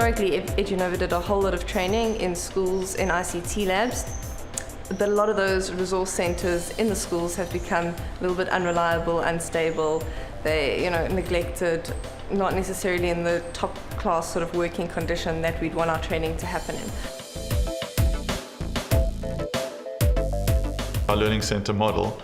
Historically, EDUNOVA did a whole lot of training in schools, in ICT labs, but a lot of those resource centres in the schools have become a little bit unreliable, unstable. They're neglected, not necessarily in the top class sort of working condition that we'd want our training to happen in. Our learning centre model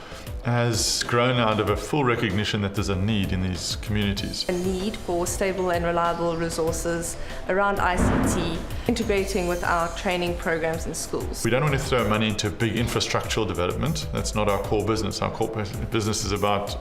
has grown out of a full recognition that there's a need in these communities. A need for stable and reliable resources around ICT, integrating with our training programs in schools. We don't want to throw money into big infrastructural development. That's not our core business. Our core business is about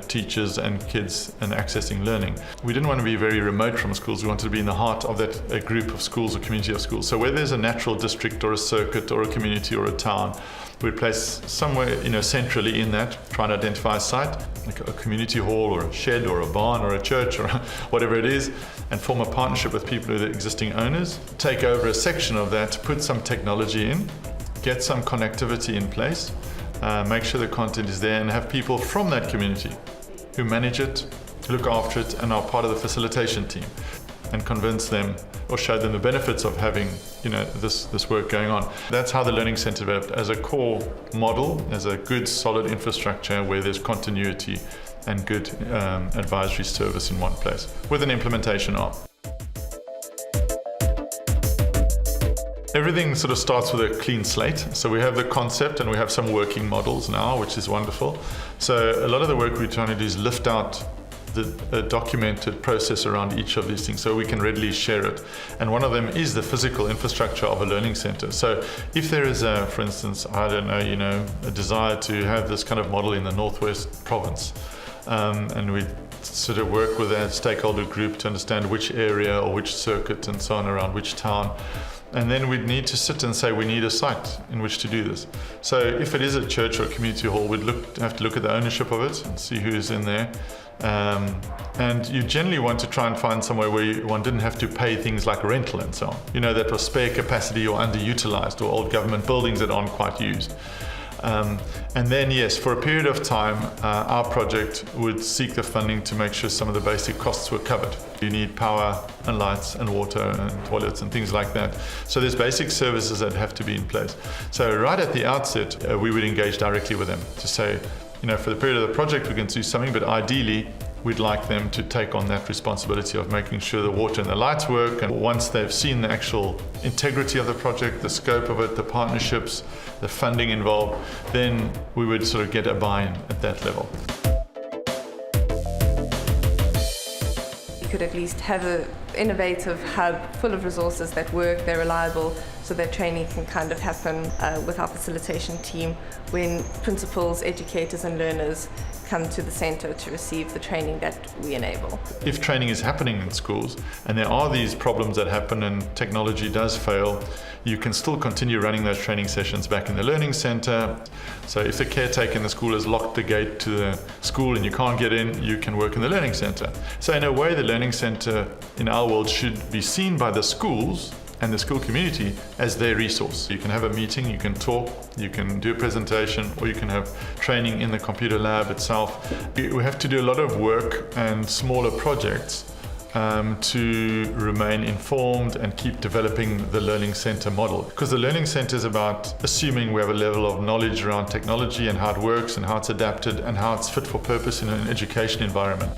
teachers and kids and accessing learning. We didn't want to be very remote from schools. We wanted to be in the heart of a group of schools or community of schools. So where there's a natural district or a circuit or a community or a town, we'd place somewhere centrally in that, try and identify a site, like a community hall or a shed or a barn or a church or whatever it is, and form a partnership with people who are the existing owners, take over a section of that, put some technology in, get some connectivity in place, make sure the content is there, and have people from that community who manage it, look after it, and are part of the facilitation team, and convince them or show them the benefits of having this work going on. That's how the Learning Centre developed, as a core model, as a good solid infrastructure where there's continuity and good advisory service in one place, with an implementation arm. Everything sort of starts with a clean slate. So we have the concept and we have some working models now, which is wonderful. So a lot of the work we're trying to do is lift out the documented process around each of these things so we can readily share it. And one of them is the physical infrastructure of a learning center. So if there is for instance, a desire to have this kind of model in the Northwest province, and we sort of work with a stakeholder group to understand which area or which circuit and so on around which town. And then we'd need to sit and say we need a site in which to do this. So if it is a church or a community hall, we'd have to look at the ownership of it and see who's in there. And you generally want to try and find somewhere where one didn't have to pay things like rental and so on. That was spare capacity or underutilized, or old government buildings that aren't quite used. And then, yes, for a period of time, our project would seek the funding to make sure some of the basic costs were covered. You need power and lights and water and toilets and things like that. So there's basic services that have to be in place. So right at the outset, we would engage directly with them to say, for the period of the project, we can do something, but ideally, we'd like them to take on that responsibility of making sure the water and the lights work. And once they've seen the actual integrity of the project, the scope of it, the partnerships, the funding involved, then we would sort of get a buy-in at that level. You could at least have an innovative hub full of resources that work, they're reliable, so that training can kind of happen with our facilitation team when principals, educators and learners come to the centre to receive the training that we enable. If training is happening in schools and there are these problems that happen and technology does fail, you can still continue running those training sessions back in the learning centre. So if the caretaker in the school has locked the gate to the school and you can't get in, you can work in the learning centre. So in a way, the learning centre in our world should be seen by the schools and the school community as their resource. You can have a meeting, you can talk, you can do a presentation, or you can have training in the computer lab itself. We have to do a lot of work and smaller projects to remain informed and keep developing the learning centre model. Because the learning centre is about assuming we have a level of knowledge around technology and how it works and how it's adapted and how it's fit for purpose in an education environment.